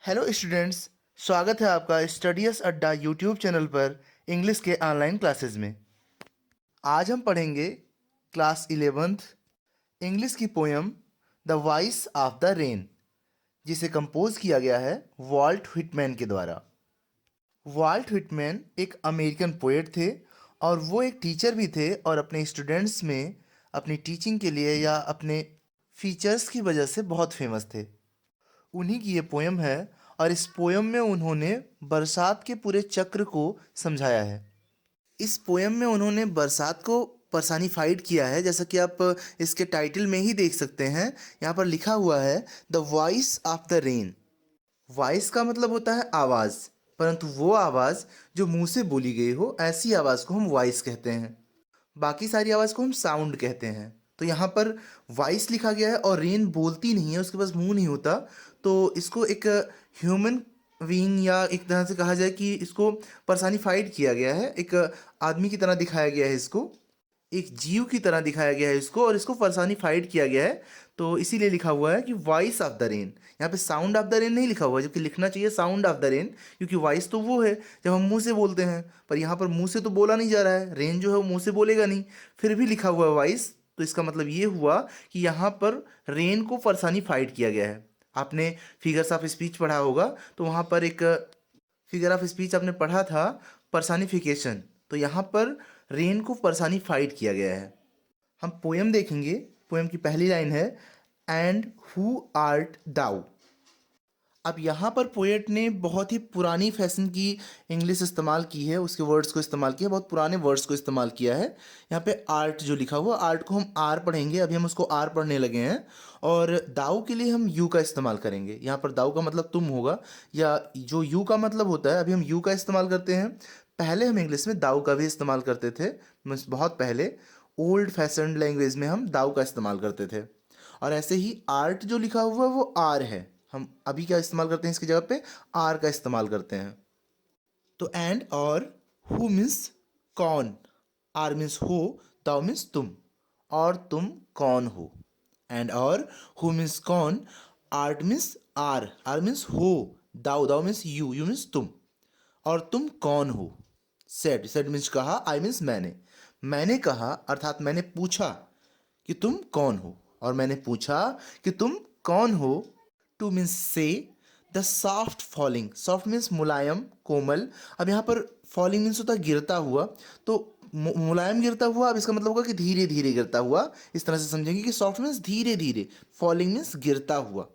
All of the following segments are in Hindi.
Hello students. स्वागत है आपका स्टडीज अड्डा यूट्यूब चैनल पर इंग्लिश के ऑनलाइन क्लासेस में। आज हम पढ़ेंगे क्लास 11th इंग्लिश की poem the voice of the rain, जिसे कंपोज किया गया है वॉल्ट व्हिटमैन के द्वारा। वॉल्ट व्हिटमैन एक अमेरिकन पोएट थे और वो एक टीचर भी थे और अपने स्टूडेंट्स में अपनी टीचिंग के लिए या अपने फीचर्स की वजह से बहुत फेमस थे। उन्हीं की ये पोयम है और इस पोयम में उन्होंने बरसात के पूरे चक्र को समझाया है। इस पोयम में उन्होंने बरसात को पर्सनिफाइड किया है, जैसा कि आप इसके टाइटल में ही देख सकते हैं। यहाँ पर लिखा हुआ है the voice of the rain. Voice का मतलब होता है आवाज़, परंतु वो आवाज़ जो मुंह से बोली गई हो, ऐसी आवाज़ को हम वॉइस कहते हैं। बाकी सारी आवाज़ को हम साउंड कहते हैं। तो यहाँ पर वॉइस लिखा गया है और रेन बोलती नहीं है, उसके पास मुंह नहीं होता। तो इसको एक ह्यूमन बीइंग या एक तरह से कहा जाए कि इसको पर्सनिफाइड किया गया है, एक आदमी की तरह दिखाया गया है इसको, एक जीव की तरह दिखाया गया है इसको, और इसको पर्सनिफाइड किया गया है। तो इसीलिए लिखा हुआ है कि वॉइस ऑफ द रेन। यहाँ पे साउंड ऑफ द रेन नहीं लिखा हुआ है, जबकि लिखना चाहिए साउंड ऑफ द रेन, क्योंकि वॉइस तो वो है जब हम मुंह से बोलते हैं, पर यहाँ पर मुंह से तो बोला नहीं जा रहा है, रेन जो है वो मुंह से बोलेगा नहीं, फिर भी लिखा हुआ है वॉइस। तो इसका मतलब ये हुआ कि यहाँ पर रेन को पर्सनिफाइड किया गया है। आपने फिगर्स ऑफ स्पीच पढ़ा होगा, तो वहाँ पर एक फिगर ऑफ स्पीच आपने पढ़ा था, पर्सनिफिकेशन। तो यहाँ पर रेन को पर्सनिफाइड किया गया है। हम पोयम देखेंगे। पोयम की पहली लाइन है एंड हु आर्ट दाउ। अब यहाँ पर पोएट ने बहुत ही पुरानी फैशन की इंग्लिश इस्तेमाल की है, उसके वर्ड्स को इस्तेमाल किया, बहुत पुराने वर्ड्स को इस्तेमाल किया है। यहाँ पे आर्ट जो लिखा हुआ, आर्ट को हम आर पढ़ेंगे, अभी हम उसको आर पढ़ने लगे हैं। और दाऊ के लिए हम यू का इस्तेमाल करेंगे। यहाँ पर दाऊ का मतलब तुम होगा, या जो यू का मतलब होता है, अभी हम यू का इस्तेमाल करते हैं। पहले हम इंग्लिश में दाऊ का भी इस्तेमाल करते थे, मीन्स बहुत पहले ओल्ड फैशन लैंग्वेज में हम दाऊ का इस्तेमाल करते थे। और ऐसे ही आर्ट जो लिखा हुआ है वो आर है, हम अभी क्या इस्तेमाल करते हैं, इसकी जगह पे आर का इस्तेमाल करते हैं। तो एंड और हु मीन्स कौन, आर मीन्स हो, दाउ मीन्स तुम, और तुम कौन हो। एंड और हु मीन्स कौन, आर्ट मीन्स आर मीन्स हो, दाउ मीन्स यू मीन्स तुम, और तुम कौन हो। सेड मीन्स कहा, आई मीन्स मैंने कहा अर्थात मैंने पूछा कि तुम कौन हो, और मैंने पूछा कि तुम कौन हो। टू मीन्स से। The soft falling, soft means मुलायम, कोमल। अब यहाँ पर फॉलिंग मीन्स होता है गिरता हुआ, तो मुलायम गिरता हुआ, अब इसका मतलब होगा कि धीरे धीरे गिरता हुआ। इस तरह से समझेंगे कि सॉफ्ट मीन्स धीरे धीरे, फॉलिंग मीन्स गिरता हुआ,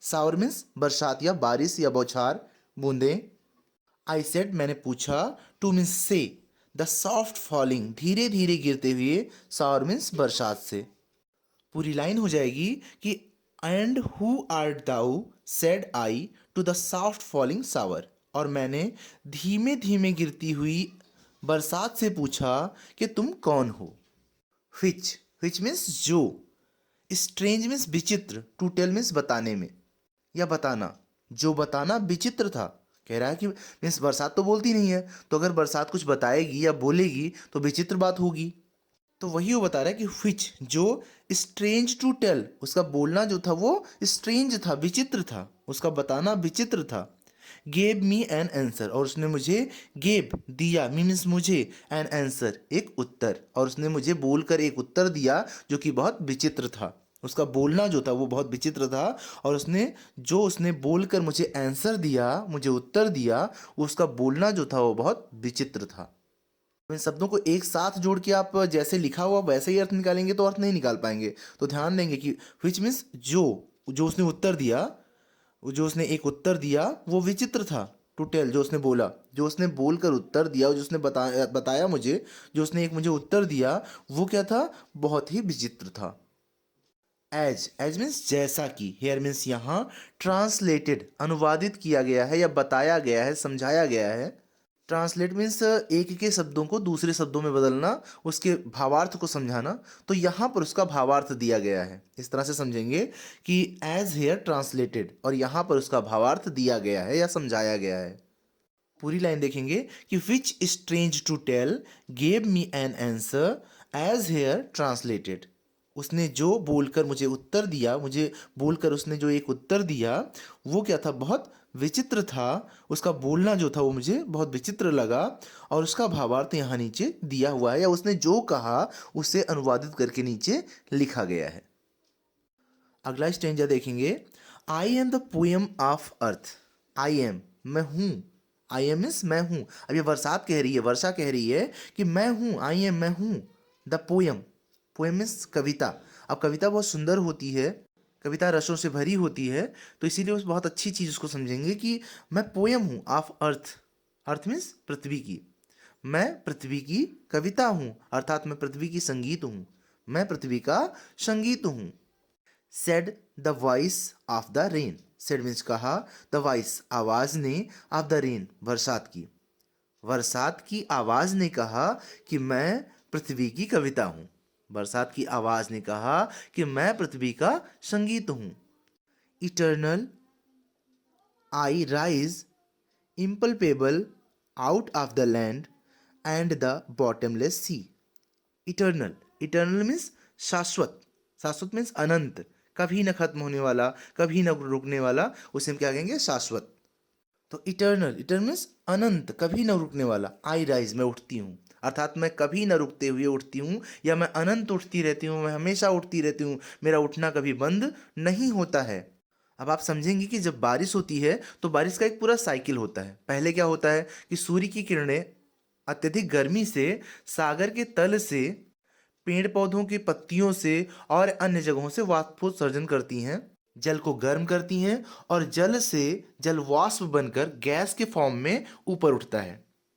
सावर मीन्स बरसात या बारिश या बौछार, बूंदें। आई सेड मैंने पूछा, टू मीन्स से, द सॉफ्ट फॉलिंग धीरे धीरे गिरते हुए, सावर मीन्स बरसात से। पूरी लाइन हो जाएगी कि and who art thou said I to the soft falling shower, और मैंने धीमे धीमे गिरती हुई बरसात से पूछा कि तुम कौन हो। विच मीन्स जो, स्ट्रेंज मीन्स विचित्र, टू टेल मीन्स बताने में या बताना, जो बताना विचित्र था। कह रहा है कि मीन्स बरसात तो बोलती नहीं है, तो अगर बरसात कुछ बताएगी या बोलेगी तो विचित्र बात होगी। तो वही वो बता रहा है कि विच जो, स्ट्रेंज टू टेल, उसका बोलना जो था वो स्ट्रेंज था, विचित्र था, उसका बताना विचित्र था। गेव मी एन आंसर, और उसने मुझे गेव दिया, मीन्स मुझे, एन आंसर एक उत्तर, और उसने मुझे बोलकर एक उत्तर दिया जो कि बहुत विचित्र था। उसका बोलना जो था वो बहुत विचित्र था, और उसने बोलकर मुझे आंसर दिया, मुझे उत्तर दिया, उसका बोलना जो था वो बहुत विचित्र था। इन शब्दों को एक साथ जोड़ के आप जैसे लिखा हुआ वैसे ही अर्थ निकालेंगे तो अर्थ नहीं निकाल पाएंगे। तो ध्यान देंगे कि विच मीन्स जो, जो उसने उत्तर दिया, जो उसने एक उत्तर दिया वो विचित्र था। टू टेल जो उसने बोला, जो उसने बोलकर उत्तर दिया, जो उसने बताया मुझे, जो उसने एक मुझे उत्तर दिया, वो क्या था, बहुत ही विचित्र था। एज मीन्स जैसा कि, हेयर मीन्स यहाँ, ट्रांसलेटेड अनुवादित किया गया है या बताया गया है, समझाया गया है। ट्रांसलेट मीन्स एक के शब्दों को दूसरे शब्दों में बदलना, उसके भावार्थ को समझाना। तो यहाँ पर उसका भावार्थ दिया गया है, इस तरह से समझेंगे कि एज हेयर ट्रांसलेटेड, और यहाँ पर उसका भावार्थ दिया गया है या समझाया गया है। पूरी लाइन देखेंगे कि which strange to tell gave me an answer as here translated. उसने जो बोलकर मुझे उत्तर दिया, मुझे बोलकर उसने जो एक उत्तर दिया, वो क्या था, बहुत विचित्र था। उसका बोलना जो था वो मुझे बहुत विचित्र लगा। और उसका भावार्थ यहाँ नीचे दिया हुआ है, या उसने जो कहा उसे अनुवादित करके नीचे लिखा गया है। अगला स्टेंजा देखेंगे। I am the poem of earth. I am, मैं हूँ। आई एम मीन्स मैं हूँ। अब ये बरसात कह रही है, वर्षा कह रही है कि मैं हूँ, आई एम, मैं हूँ द पोएम। पोएम मीन्स कविता। अब कविता बहुत सुंदर होती है, कविता रसों से भरी होती है, तो इसीलिए उस बहुत अच्छी चीज़ उसको समझेंगे कि मैं पोएम हूँ ऑफ अर्थ। अर्थ मीन्स पृथ्वी की। मैं पृथ्वी की कविता हूँ, अर्थात मैं पृथ्वी की संगीत हूँ, मैं पृथ्वी का संगीत हूँ। Said the voice of the rain. Said means कहा, द वॉइस आवाज ने, ऑफ द रेन बरसात की। बरसात की आवाज ने कहा कि मैं पृथ्वी की कविता हूँ। बरसात की आवाज ने कहा कि मैं पृथ्वी का संगीत हूँ। Eternal I rise impalpable out of the land and the bottomless sea. Eternal, eternal means शाश्वत। शाश्वत मीन्स अनंत, कभी न खत्म होने वाला, कभी न रुकने वाला, उसे हम क्या कहेंगे, शाश्वत। तो इटर्नल, इटर्नल मीन्स अनंत, कभी न रुकने वाला। आई राइज, मैं उठती हूँ, अर्थात मैं कभी न रुकते हुए उठती हूँ, या मैं अनंत उठती रहती हूँ, मैं हमेशा उठती रहती हूँ, मेरा उठना कभी बंद नहीं होता है। अब आप समझेंगे कि जब बारिश होती है तो बारिश का एक पूरा साइकिल होता है। पहले क्या होता है कि सूर्य की किरणें अत्यधिक गर्मी से सागर के तल से, पेड़ पौधों की पत्तियों से और अन्य जगहों से वाष्पोत्सर्जन करती हैं, जल को गर्म करती हैं, और जल से जल वाष्प बनकर गैस के फॉर्म में ऊपर उठता है।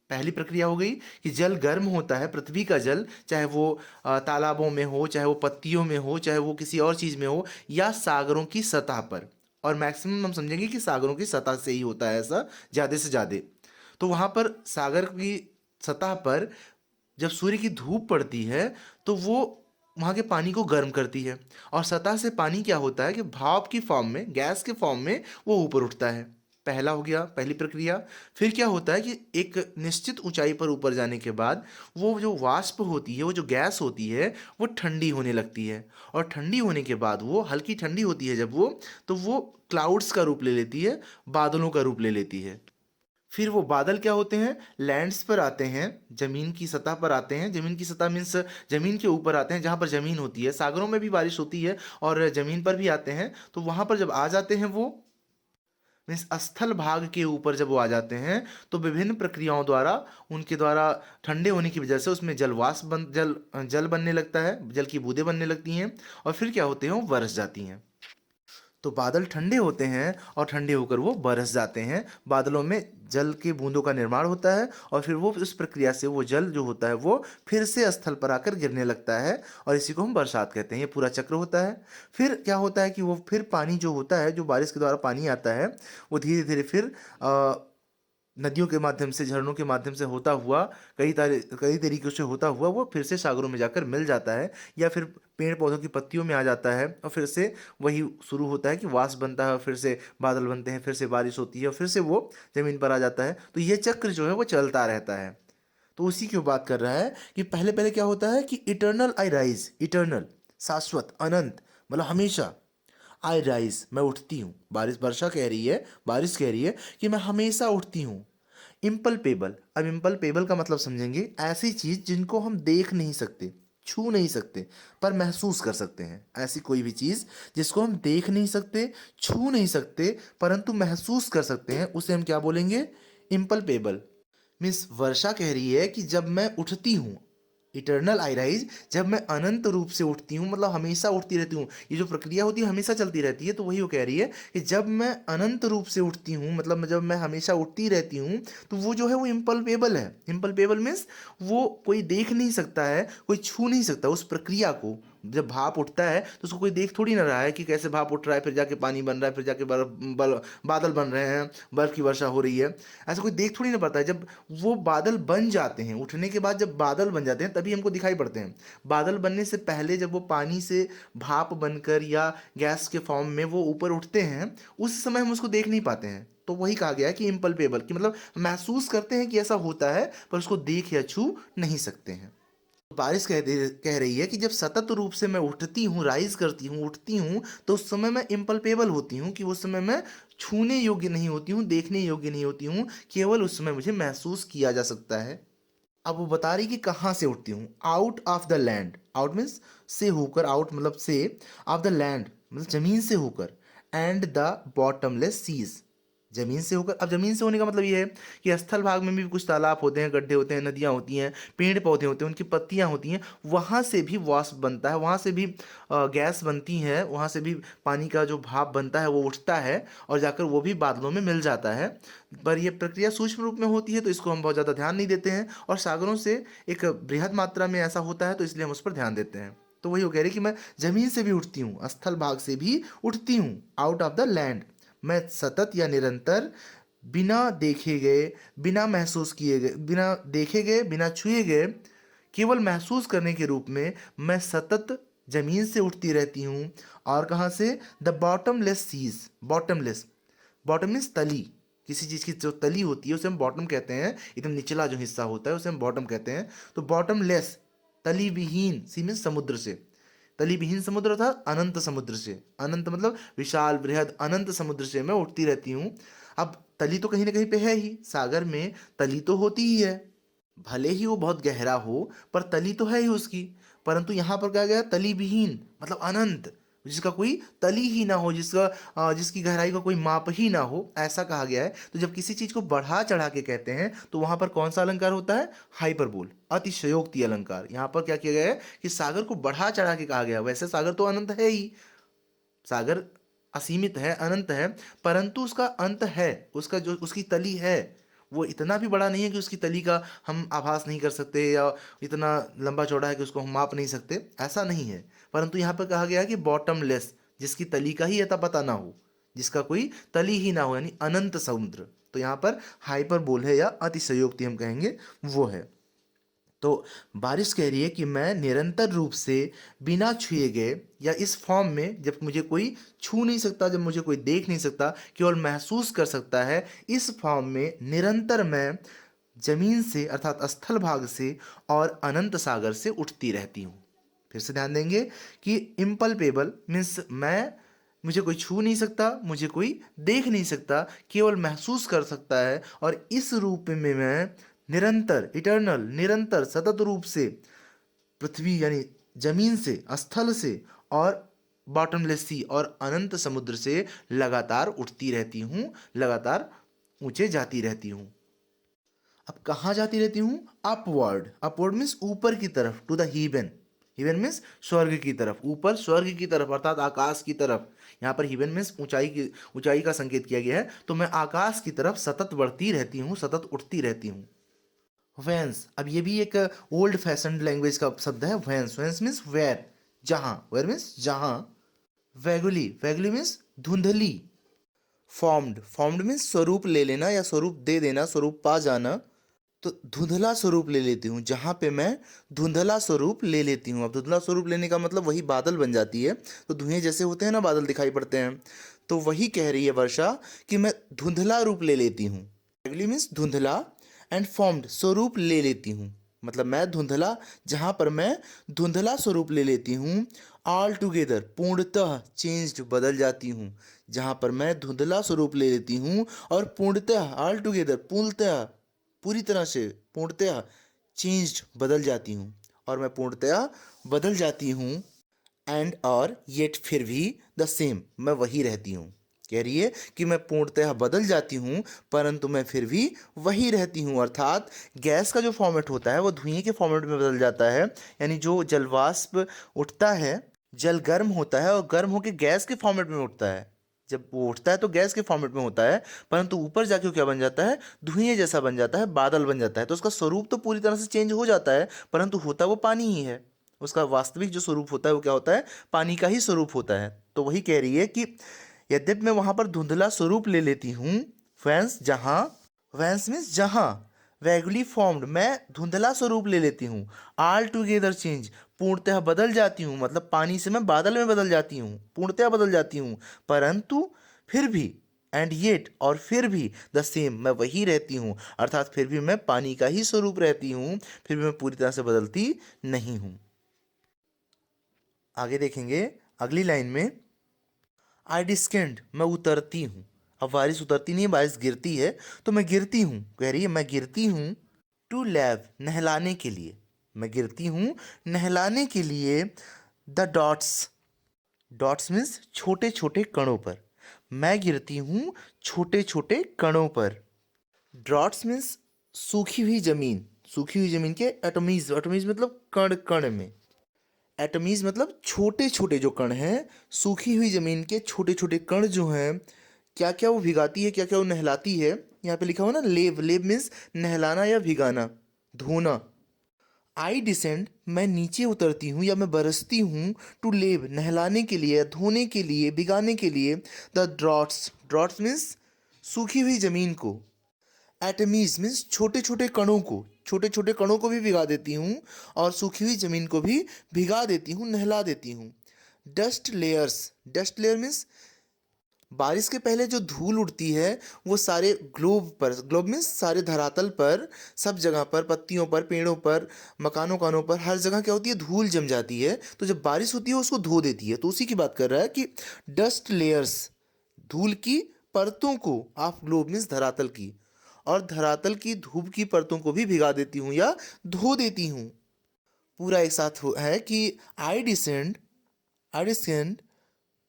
पहली प्रक्रिया हो गई कि जल गर्म होता है, पृथ्वी का जल, चाहे वो तालाबों में हो, चाहे वो पत्तियों में हो, चाहे वो किसी और चीज़ में हो, या सागरों की सतह पर। और मैक्सिमम हम समझेंगे कि सागरों की सतह से ही होता है ऐसा, ज़्यादा से ज़्यादा। तो वहाँ पर सागर की सतह पर जब सूर्य की धूप पड़ती है तो वो वहाँ के पानी को गर्म करती है, और सतह से पानी क्या होता है कि भाप की फॉर्म में, गैस के फॉर्म में वो ऊपर उठता है। पहला हो गया, पहली प्रक्रिया। फिर क्या होता है कि एक निश्चित ऊंचाई पर ऊपर जाने के बाद वो जो वाष्प होती है, वो जो गैस होती है, वो ठंडी होने लगती है, और ठंडी होने के बाद वो हल्की ठंडी होती है जब वो, तो वो क्लाउड्स का रूप ले लेती है, बादलों का रूप ले लेती है। फिर वो बादल क्या होते हैं, लैंड्स पर आते हैं, जमीन की सतह पर आते हैं। जमीन की सतह मीन्स जमीन के ऊपर आते हैं, जहाँ पर जमीन होती है। सागरों में भी बारिश होती है और जमीन पर भी आते हैं। तो वहाँ पर जब आ जाते हैं वो मीन्स स्थल भाग के ऊपर जब वो आ जाते हैं, तो विभिन्न प्रक्रियाओं द्वारा, उनके द्वारा ठंडे होने की वजह से उसमें जलवाष्प जल बनने लगता है, जल की बूंदें बनने लगती हैं, और फिर क्या होते हैं, वो बरस जाती हैं। तो बादल ठंडे होते हैं और ठंडे होकर वो बरस जाते हैं। बादलों में जल के बूंदों का निर्माण होता है, और फिर वो इस प्रक्रिया से वो जल जो होता है वो फिर से स्थल पर आकर गिरने लगता है, और इसी को हम बरसात कहते हैं। ये पूरा चक्र होता है। फिर क्या होता है कि वो फिर पानी जो होता है, जो बारिश के द्वारा पानी आता है, वो धीरे धीरे फिर नदियों के माध्यम से, झरनों के माध्यम से होता हुआ, कई तरीकों से होता हुआ वो फिर से सागरों में जाकर मिल जाता है, या फिर पेड़ पौधों की पत्तियों में आ जाता है, और फिर से वही शुरू होता है कि वाष्प बनता है, फिर से बादल बनते हैं, फिर से बारिश होती है, और फिर से वो जमीन पर आ जाता है। तो ये चक्र जो है वो चलता रहता है। तो उसी की बात कर रहा है कि पहले पहले क्या होता है कि इटर्नल आई राइज, इटर्नल शाश्वत, अनंत, मतलब हमेशा। आई राइज, मैं उठती हूँ। बारिश, वर्षा कह रही है, बारिश कह रही है कि मैं हमेशा उठती हूँ। इम्पलपेबल, अब इम्पलपेबल का मतलब समझेंगे, ऐसी चीज जिनको हम देख नहीं सकते, छू नहीं सकते, पर महसूस कर सकते हैं। ऐसी कोई भी चीज जिसको हम देख नहीं सकते, छू नहीं सकते, परंतु महसूस कर सकते हैं, उसे हम क्या बोलेंगे, इम्पलपेबल। मिस वर्षा कह रही है कि जब मैं उठती हूँ, इटर्नल आई राइज, जब मैं अनंत रूप से उठती हूँ, मतलब हमेशा उठती रहती हूँ, ये जो प्रक्रिया होती है हमेशा चलती रहती है। तो वही वो कह रही है कि जब मैं अनंत रूप से उठती हूँ, मतलब जब मैं हमेशा उठती रहती हूँ, तो वो जो है वो इम्पल्पेबल है। इम्पल्पेबल मीन्स वो कोई देख नहीं सकता है, कोई छू नहीं सकता उस प्रक्रिया को। जब भाप उठता है तो उसको कोई देख थोड़ी ना रहा है कि कैसे भाप उठ रहा है, फिर जाके पानी बन रहा है, फिर जाके बादल बन रहे हैं, बर्फ की वर्षा हो रही है, ऐसा कोई देख थोड़ी ना पाता है। जब वो बादल बन जाते हैं, उठने के बाद जब बादल बन जाते हैं तभी हमको दिखाई पड़ते हैं। बादल बनने से पहले जब वो पानी से भाप बनकर या गैस के फॉर्म में वो ऊपर उठते हैं, उस समय हम उसको देख नहीं पाते हैं। तो वही कहा गया है कि इम्पल्पेबल, कि मतलब महसूस करते हैं कि ऐसा होता है, पर उसको देख या छू नहीं सकते हैं। बारिश कह रही है कि जब सतत रूप से मैं उठती हूँ, राइज करती हूँ, उठती हूँ, तो उस समय मैं इम्पल्पेबल होती हूँ, कि उस समय मैं छूने योग्य नहीं होती हूँ, देखने योग्य नहीं होती हूँ, केवल उस समय मुझे महसूस किया जा सकता है। अब वो बता रही कि कहाँ से उठती हूँ। Out of the land, out means से होकर, आउट मतलब से, ऑफ द लैंड मतलब जमीन से होकर, एंड द बॉटमलेस सीज, जमीन से होकर। अब जमीन से होने का मतलब ये है कि स्थल भाग में भी कुछ तालाब होते हैं, गड्ढे होते हैं, नदियाँ होती हैं, पेड़ पौधे होते हैं, उनकी पत्तियाँ होती हैं, वहाँ से भी वाष्प बनता है, वहाँ से भी गैस बनती है, वहाँ से भी पानी का जो भाप बनता है वो उठता है और जाकर वो भी बादलों में मिल जाता है। पर यह प्रक्रिया सूक्ष्म रूप में होती है, तो इसको हम बहुत ज़्यादा ध्यान नहीं देते हैं, और सागरों से एक बृहद मात्रा में ऐसा होता है, तो इसलिए हम उस पर ध्यान देते हैं। तो वही वो कह रही कि मैं जमीन से भी उठती हूँ, स्थल भाग से भी उठती हूँ, आउट ऑफ द लैंड। मैं सतत या निरंतर, बिना देखे गए, बिना महसूस किए गए, बिना देखे गए, बिना छुए गए, केवल महसूस करने के रूप में मैं सतत जमीन से उठती रहती हूँ। और कहाँ से? The bottomless seas, bottomless, bottom means तली, किसी चीज़ की जो तली होती है उसे हम बॉटम कहते हैं, एकदम निचला जो हिस्सा होता है उसे हम बॉटम कहते हैं। तो बॉटमलेस, तली विहीन, सी मीन्स समुद्र से, तली विहीन समुद्र था, अनंत समुद्र से, अनंत मतलब विशाल बृहद अनंत समुद्र से मैं उठती रहती हूँ। अब तली तो कहीं ना कहीं पे है ही, सागर में तली तो होती ही है, भले ही वो बहुत गहरा हो पर तली तो है ही उसकी। परंतु यहाँ पर कहा गया तली विहीन, मतलब अनंत, जिसका कोई तली ही ना हो, जिसकी गहराई का कोई माप ही ना हो, ऐसा कहा गया है। तो जब किसी चीज को बढ़ा चढ़ा के कहते हैं तो वहां पर कौन सा अलंकार होता है? हाइपरबोल, अतिशयोक्ति अलंकार। यहाँ पर क्या किया गया है कि सागर को बढ़ा चढ़ा के कहा गया। वैसे सागर तो अनंत है ही, सागर असीमित है, अनंत है, परंतु उसका अंत है, उसका जो उसकी तली है वो इतना भी बड़ा नहीं है कि उसकी तली का हम आभास नहीं कर सकते, या इतना लंबा चौड़ा है कि उसको हम माप नहीं सकते, ऐसा नहीं है। परंतु यहाँ पर कहा गया है कि बॉटमलेस, जिसकी तली का ही अता पता ना हो, जिसका कोई तली ही ना हो, यानी अनंत समुद्र। तो यहाँ पर हाइपरबोल है या अतिशयोक्ति हम कहेंगे, वो है। तो बारिश कह रही है कि मैं निरंतर रूप से बिना छुए गए, या इस फॉर्म में जब मुझे कोई छू नहीं सकता, जब मुझे कोई देख नहीं सकता, केवल महसूस कर सकता है, इस फॉर्म में निरंतर मैं जमीन से अर्थात स्थल भाग से और अनंत सागर से उठती रहती हूँ। फिर से ध्यान देंगे कि इम्पल्पेबल मीन्स मुझे कोई छू नहीं सकता, मुझे कोई देख नहीं सकता, केवल महसूस कर सकता है, और इस रूप में मैं निरंतर, इटर्नल, निरंतर सतत रूप से पृथ्वी यानी जमीन से, स्थल से और बॉटमलेस सी और अनंत समुद्र से लगातार उठती रहती हूँ, लगातार ऊंचे जाती रहती हूँ। अब कहाँ जाती रहती हूँ? अपवर्ड, अपवर्ड मीन्स ऊपर की तरफ, to the heaven, heaven means स्वर्ग की तरफ, ऊपर स्वर्ग की तरफ अर्थात आकाश की तरफ। यहाँ पर हीवन मीन्स ऊंचाई का संकेत किया गया है। तो मैं आकाश की तरफ सतत बढ़ती रहती हूँ, सतत उठती रहती हूँ। वेंस, अब ये भी एक ओल्ड फैशन लैंग्वेज का शब्द है। वेंस, वेंस मीन्स वेयर, जहाँ, वेयर मीन्स जहाँ। वेगुली, वेगुली मीन्स धुंधली। फॉर्म्ड, फॉर्म्ड मीन्स स्वरूप ले लेना या स्वरूप दे देना, स्वरूप पा जाना। तो धुंधला स्वरूप ले लेती हूँ, जहाँ पे मैं धुंधला स्वरूप ले लेती हूँ। अब धुंधला स्वरूप लेने का मतलब वही बादल बन जाती है, तो धुएं जैसे होते हैं ना, बादल दिखाई पड़ते हैं, तो वही कह रही है वर्षा कि मैं धुंधला रूप ले लेती हूँ। एग्ली मीन्स धुंधला, एंड फॉर्म्ड स्वरूप ले लेती हूँ, मतलब मैं धुंधला, जहाँ पर मैं धुंधला स्वरूप ले लेती हूँ। ऑल टुगेदर पूर्णतः चेंज्ड बदल जाती हूँ, जहाँ पर मैं धुंधला स्वरूप ले लेती हूँ और पूर्णतः, ऑल टुगेदर पूर्णतः, पूरी तरह से, पूर्णतः चेंज्ड बदल जाती हूँ, और मैं पूर्णतः बदल जाती हूँ। एंड और येट फिर भी द सेम, मैं वही रहती हूँ। कह रही है कि मैं पूर्णतः बदल जाती हूँ परंतु मैं फिर भी वही रहती हूँ, अर्थात गैस का जो फॉर्मेट होता है वो धुएं के फॉर्मेट में बदल जाता है। यानी जो जलवाष्प उठता है, जल गर्म होता है और गर्म होकर गैस के फॉर्मेट में उठता है, जब वो उठता है तो गैस के फॉर्मेट में होता है, परंतु ऊपर जाके वो क्या बन जाता है? धुएं जैसा बन जाता है, बादल बन जाता है। तो उसका स्वरूप तो पूरी तरह से चेंज हो जाता है, परंतु होता वो पानी ही है। उसका वास्तविक जो स्वरूप होता है वो क्या होता है? पानी का ही स्वरूप होता है। तो वही कह रही है कि यद्यपि मैं वहां पर धुंधला स्वरूप ले लेती हूँ, वैंस जहाँ, वैंस मीन्स जहाँ, वैगुली फॉर्म्ड मैं धुंधला स्वरूप ले लेती हूँ। ऑल टुगेदर चेंज पूर्णतः बदल जाती हूँ, मतलब पानी से मैं बादल में बदल जाती हूँ, पूर्णतः बदल जाती हूँ, परंतु फिर भी एंड येट और फिर भी द सेम मैं वही रहती हूँ, अर्थात फिर भी मैं पानी का ही स्वरूप रहती हूँ, फिर भी मैं पूरी तरह से बदलती नहीं हूँ। आगे देखेंगे अगली लाइन में, आई डिस्केंड मैं उतरती हूँ। अब बारिश उतरती नहीं है, बारिश गिरती है, तो मैं गिरती हूँ, कह रही है मैं गिरती हूँ। टू लैव नहलाने के लिए, मैं गिरती हूँ नहलाने के लिए। द डॉट्स, डॉट्स मीन्स छोटे छोटे कणों पर, मैं गिरती हूँ छोटे छोटे कणों पर। ड्रॉट्स मीन्स सूखी हुई जमीन, सूखी हुई जमीन के एटमीज, एटमीज मतलब कण कण में, एटमीज मतलब छोटे छोटे जो कण हैं, सूखी हुई जमीन के छोटे छोटे कण जो हैं, क्या क्या वो भिगाती है, क्या क्या वो नहलाती है। यहाँ पे लिखा हुआ ना लेव, लेव मीन्स नहलाना या भिगाना, धोना। आई डिसेंड मैं नीचे उतरती हूँ या मैं बरसती हूँ। टू लेव नहलाने के लिए, धोने के लिए, भिगाने के लिए। द ड्रॉट्स, ड्रॉट्स मीन्स सूखी हुई जमीन को। एटमीज मीन्स छोटे छोटे कणों को, छोटे छोटे कणों को भी भिगा देती हूँ और सूखी हुई जमीन को भी भिगा देती हूँ, नहला देती हूँ। Dust layers, dust layer means बारिश के पहले जो धूल उड़ती है वो सारे ग्लोब पर, ग्लोब मीन्स सारे धरातल पर, सब जगह पर, पत्तियों पर, पेड़ों पर, मकानों कानों पर, हर जगह क्या होती है, धूल जम जाती है। तो जब बारिश होती है उसको धो देती है, तो उसी की बात कर रहा है कि डस्ट लेयर्स, धूल की परतों को, ऑफ ग्लोब मीन्स धरातल की, और धरातल की धूप की परतों को भी भिगा देती हूँ या धो देती हूँ। पूरा एक साथ है कि I descend, I descend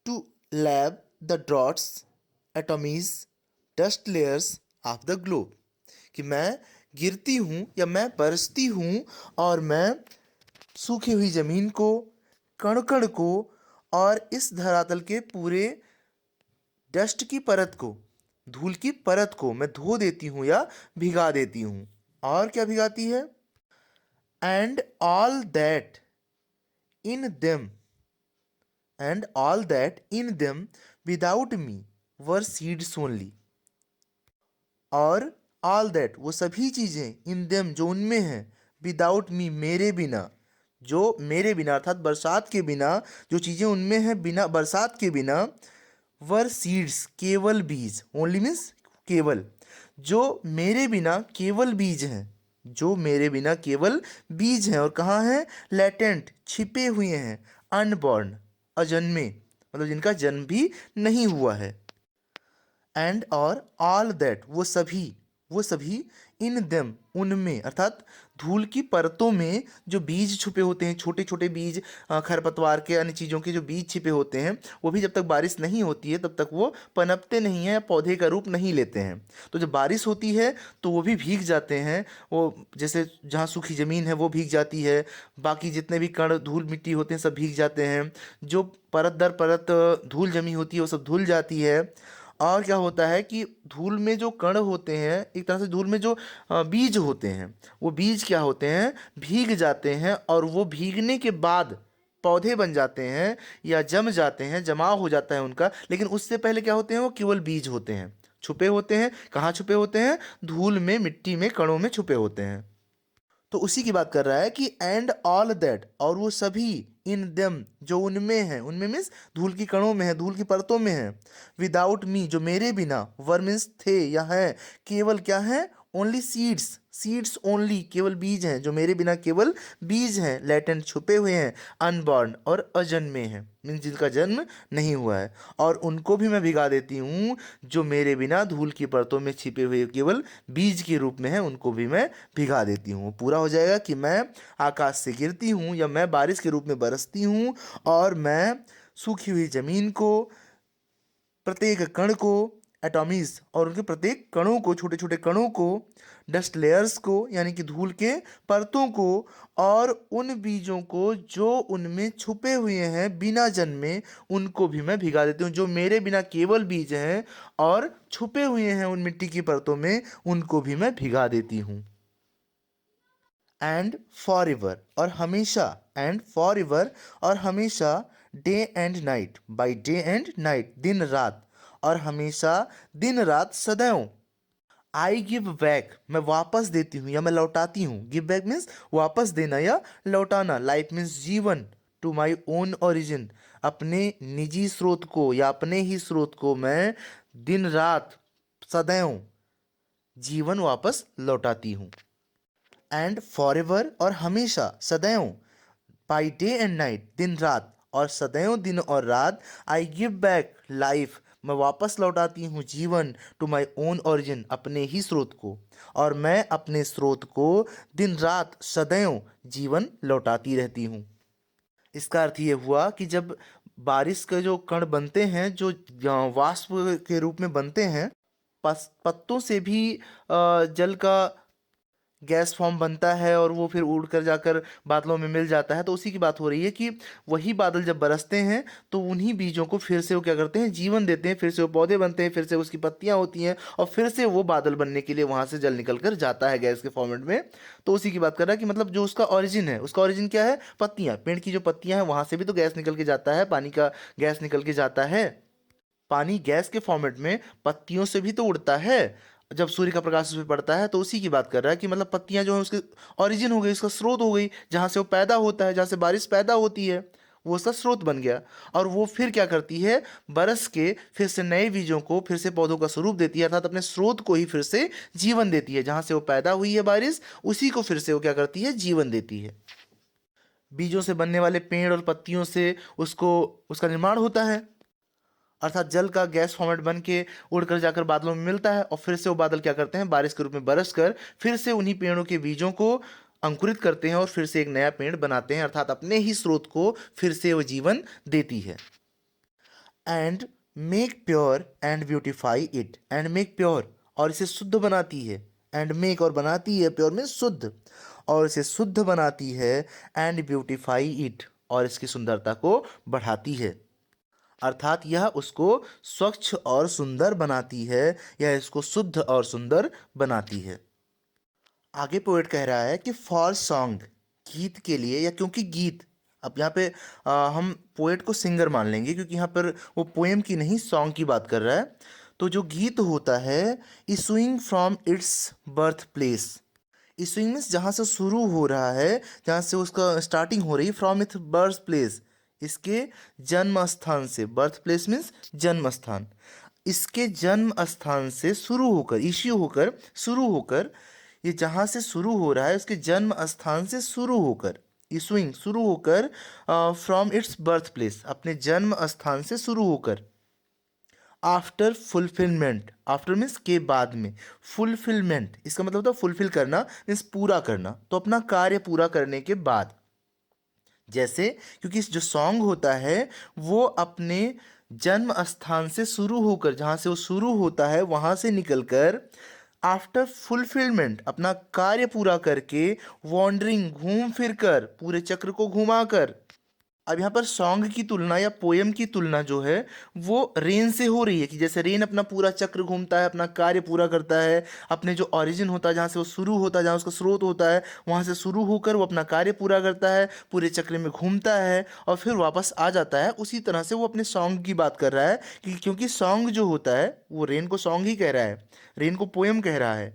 to lab the droughts, atomies, dust layers of the globe, कि मैं गिरती हूँ या मैं बरसती हूँ और मैं सूखी हुई जमीन को, कण कण को और इस धरातल के पूरे डस्ट की परत को, धूल की परत को मैं धो देती हूँ या भिगा देती हूँ। और क्या भिगाती है? And all that in them, and all that in them without me were seeds only, और ऑल दैट वो सभी चीज़ें, इन देम जो उनमें हैं, विदाउट मी मेरे बिना, जो मेरे बिना अर्थात बरसात के बिना जो चीज़ें उनमें हैं, बिना बरसात के बिना, वर सीड्स केवल बीज, ओनली मीन्स केवल, जो मेरे बिना केवल बीज हैं, जो मेरे बिना केवल बीज हैं। और कहाँ हैं? लेटेंट, छिपे हुए हैं, अनबॉर्न अजन्मे, मतलब जिनका जन्म भी नहीं हुआ है। एंड और ऑल दैट वो सभी, वो सभी, इन देम उनमें, अर्थात धूल की परतों में जो बीज छुपे होते हैं, छोटे छोटे बीज, खरपतवार के, अन्य चीज़ों के जो बीज छिपे होते हैं, वो भी जब तक बारिश नहीं होती है तब तक वो पनपते नहीं हैं, पौधे का रूप नहीं लेते हैं। तो जब बारिश होती है तो वो भी भीग जाते हैं, वो जैसे जहाँ सूखी ज़मीन है वो भीग जाती है, बाकी जितने भी कण धूल मिट्टी होते हैं सब भीग जाते हैं, जो परत दर परत धूल जमी होती है वो सब धुल जाती है। और क्या होता है कि धूल में जो कण होते हैं, एक तरह से धूल में जो बीज होते हैं, वो बीज क्या होते हैं, भीग जाते हैं, और वो भीगने के बाद पौधे बन जाते हैं या जम जाते हैं, जमाव हो जाता है उनका। लेकिन उससे पहले क्या होते हैं, वो केवल बीज होते हैं, छुपे होते हैं। कहाँ छुपे होते हैं? धूल में, मिट्टी में, कणों में छुपे होते हैं। तो उसी की बात कर रहा है कि एंड ऑल दैट, और वो सभी, इन देम जो उनमें है, उनमें मीन्स धूल की कणों में है, धूल की परतों में है। विदाउट मी जो मेरे बिना, वर मीन्स थे या है, केवल क्या है? ओनली सीड्स, सीड्स ओनली केवल बीज हैं, जो मेरे बिना केवल बीज हैं, लेटेंट छुपे हुए हैं, अनबॉर्न और अजन्मे हैं, मीन्स जिनका जन्म नहीं हुआ है। और उनको भी मैं भिगा देती हूँ जो मेरे बिना धूल की परतों में छिपे हुए केवल बीज के रूप में है, उनको भी मैं भिगा देती हूँ। पूरा हो जाएगा कि मैं आकाश से गिरती हूँ या मैं बारिश के रूप में बरसती हूँ, और मैं सूखी हुई जमीन को, प्रत्येक कण को, एटॉमीज और उनके प्रत्येक कणों को, छोटे छोटे कणों को, डस्ट लेयर्स को यानी कि धूल के परतों को, और उन बीजों को जो उनमें छुपे हुए हैं बिना जन्मे, उनको भी मैं भिगा देती हूँ। जो मेरे बिना केवल बीज हैं और छुपे हुए हैं उन मिट्टी की परतों में, उनको भी मैं भिगा देती हूँ। एंड फॉर एवर और हमेशा, एंड फॉर एवर और हमेशा, day and night, by day and night दिन रात, और हमेशा दिन रात, सदैव। आई गिव बैक मैं वापस देती हूँ या मैं लौटाती हूँ। गिव बैक मीन्स वापस देना या लौटाना। लाइफ मीन्स जीवन। टू माई ओन ओरिजिन अपने निजी स्रोत को या अपने ही स्रोत को मैं दिन रात सदैव जीवन वापस लौटाती हूँ। एंड फॉरएवर और हमेशा, सदैव, बाई डे एंड नाइट, दिन रात, और सदैव दिन और रात, आई गिव बैक लाइफ, मैं वापस लौटाती हूँ जीवन, टू माई ओन ओरिजिन, अपने ही स्रोत को, और मैं अपने स्रोत को दिन रात सदैव जीवन लौटाती रहती हूँ। इसका अर्थ ये हुआ कि जब बारिश के जो कण बनते हैं, जो वाष्प के रूप में बनते हैं, पत्तों से भी जल का गैस फॉर्म बनता है और वो फिर उड़ कर जाकर बादलों में मिल जाता है। तो उसी की बात हो रही है कि वही बादल जब बरसते हैं तो उन्हीं बीजों को फिर से वो क्या करते हैं, जीवन देते हैं, फिर से वो पौधे बनते हैं, फिर से उसकी पत्तियां होती हैं, और फिर से वो बादल बनने के लिए वहां से जल निकल कर जाता है गैस के फॉर्मेट में। तो उसी की बात कर रहा है कि मतलब जो उसका ओरिजिन है, उसका ओरिजिन क्या है, पत्तियां, पेड़ की जो पत्तियां हैं वहां से भी तो गैस निकल के जाता है, पानी का गैस निकल के जाता है। पानी गैस के फॉर्मेट में पत्तियों से भी तो उड़ता है जब सूर्य का प्रकाश उस पर पड़ता है। तो उसी की बात कर रहा है कि मतलब पत्तियां जो है उसके ओरिजिन हो गई, उसका स्रोत हो गई, जहाँ से वो पैदा होता है, जहाँ से बारिश पैदा होती है, वो उसका स्रोत बन गया। और वो फिर क्या करती है, बरस के फिर से नए बीजों को, फिर से पौधों का स्वरूप देती है, अर्थात अपने स्रोत को ही फिर से जीवन देती है। जहाँ से वो पैदा हुई है बारिश, उसी को फिर से वो क्या करती है, जीवन देती है। बीजों से बनने वाले पेड़ और पत्तियों से उसको उसका निर्माण होता है, अर्थात जल का गैस फॉर्मेट बन के उड़कर जाकर बादलों में मिलता है, और फिर से वो बादल क्या करते हैं, बारिश के रूप में बरस कर फिर से उन्हीं पेड़ों के बीजों को अंकुरित करते हैं और फिर से एक नया पेड़ बनाते हैं, अर्थात अपने ही स्रोत को फिर से वो जीवन देती है। And make pure and beautify it, and make pure, और इसे शुद्ध बनाती है, एंड मेक और बनाती है, प्योर में शुद्ध, और इसे शुद्ध बनाती है, एंड ब्यूटिफाई इट, और इसकी सुंदरता को बढ़ाती है, अर्थात यह उसको स्वच्छ और सुंदर बनाती है, यह इसको शुद्ध और सुंदर बनाती है। आगे पोएट कह रहा है कि फॉर सॉन्ग, गीत के लिए, या क्योंकि गीत, अब यहाँ पे हम पोएट को सिंगर मान लेंगे क्योंकि यहाँ पर वो पोएम की नहीं सॉन्ग की बात कर रहा है। तो जो गीत होता है, issuing from its birth place, issuing means जहाँ से शुरू हो रहा है, जहाँ से उसका स्टार्टिंग हो रही है, फ्रॉम इट्स बर्थ प्लेस, इसके जन्म स्थान से, बर्थ प्लेस मीन्स जन्म स्थान, इसके जन्म स्थान से शुरू होकर, इश्यू होकर, शुरू होकर, ये जहाँ से शुरू हो रहा है उसके जन्म स्थान से शुरू होकर, इशूइंग शुरू होकर, फ्रॉम इट्स बर्थ प्लेस, अपने जन्म स्थान से शुरू होकर, आफ्टर फुलफिलमेंट, आफ्टर मीन्स के बाद में, फुलफिलमेंट इसका मतलब होता है फुलफिल करना, मीन्स पूरा करना, तो अपना कार्य पूरा करने के बाद। जैसे क्योंकि जो सॉन्ग होता है वो अपने जन्म स्थान से शुरू होकर, जहाँ से वो शुरू होता है वहाँ से निकलकर, आफ्टर फुलफिलमेंट अपना कार्य पूरा करके, वॉन्डरिंग घूम फिर कर, पूरे चक्र को घुमाकर। अब यहाँ पर सॉन्ग की तुलना या पोयम की तुलना जो है वो रेन से हो रही है, कि जैसे रेन अपना पूरा चक्र घूमता है, अपना कार्य पूरा करता है, अपने जो ओरिजिन होता है, जहाँ से वो शुरू होता है, जहाँ उसका स्रोत होता है, वहाँ से शुरू होकर वो अपना कार्य पूरा करता है, पूरे चक्र में घूमता है और फिर वापस आ जाता है। उसी तरह से वो अपने सॉन्ग की बात कर रहा है कि क्योंकि सॉन्ग जो होता है वो रेन को सॉन्ग ही कह रहा है, रेन को पोयम कह रहा है।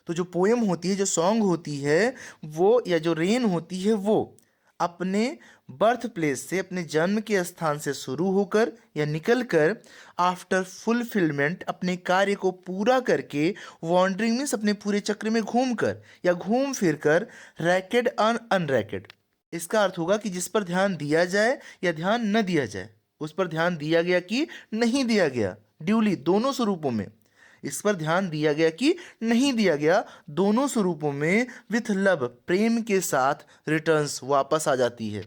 तो जो पोयम होती है, जो सॉन्ग होती है वो, या जो रेन होती है वो अपने बर्थ प्लेस से, अपने जन्म के स्थान से शुरू होकर या निकलकर, आफ्टर फुलफिलमेंट अपने कार्य को पूरा करके, वॉन्डरिंग मीन्स अपने पूरे चक्र में घूमकर या घूम फिर कर, रैकेड अनरैकेड, इसका अर्थ होगा कि जिस पर ध्यान दिया जाए या ध्यान न दिया जाए, उस पर ध्यान दिया गया कि नहीं दिया गया, ड्यूली, दोनों स्वरूपों में, इस पर ध्यान दिया गया कि नहीं दिया गया, दोनों स्वरूपों में, विथ लव प्रेम के साथ, रिटर्न्स वापस आ जाती है।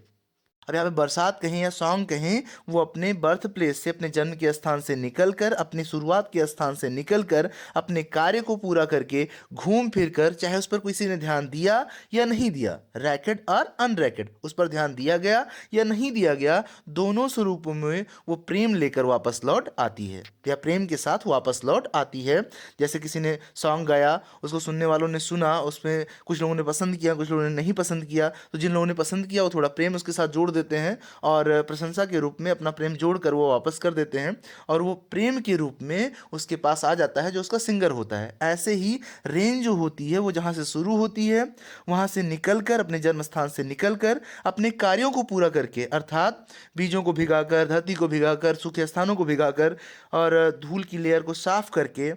अब यहाँ पे बरसात कहें या सॉन्ग कहें, वो अपने बर्थ प्लेस से, अपने जन्म के स्थान से निकलकर, अपनी शुरुआत के स्थान से निकलकर, अपने कार्य को पूरा करके घूम फिर कर, चाहे उस पर किसी ने ध्यान दिया या नहीं दिया, रैकेड और अनरैकेड, उस पर ध्यान दिया गया या नहीं दिया गया, दोनों स्वरूपों में वो प्रेम लेकर वापस लौट आती है या प्रेम के साथ वापस लौट आती है। जैसे किसी ने सॉन्ग गाया, उसको सुनने वालों ने सुना, उसमें कुछ लोगों ने पसंद किया, कुछ लोगों ने नहीं पसंद किया, तो जिन लोगों ने पसंद किया वो थोड़ा प्रेम उसके साथ जोड़ देते हैं और प्रशंसा के रूप में अपना प्रेम जोड़कर वो वापस कर देते हैं और वो प्रेम के रूप में उसके पास आ जाता है जो उसका सिंगर होता है। ऐसे ही रेन जो होती है वो जहाँ से शुरू होती है वहाँ से निकलकर, अपने जन्म स्थान से निकलकर, अपने कार्यों को पूरा करके, अर्थात बीजों को भिगाकर, धरती को भिगाकर, सूखे स्थानों को भिगाकर और धूल की लेयर को साफ करके,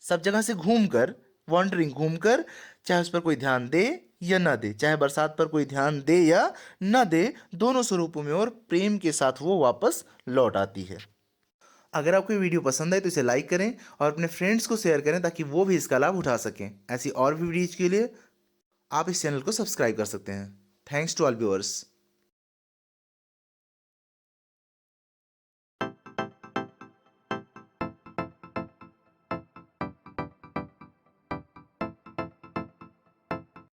सब जगह से घूमकर, वॉन्डरिंग घूमकर, चाहे उस पर कोई ध्यान दे या ना दे, चाहे बरसात पर कोई ध्यान दे या ना दे, दोनों स्वरूपों में और प्रेम के साथ वो वापस लौट आती है। अगर आपको ये वीडियो पसंद आए तो इसे लाइक करें और अपने फ्रेंड्स को शेयर करें ताकि वो भी इसका लाभ उठा सकें। ऐसी और भी वीडियोज के लिए आप इस चैनल को सब्सक्राइब कर सकते हैं। Thanks to all viewers.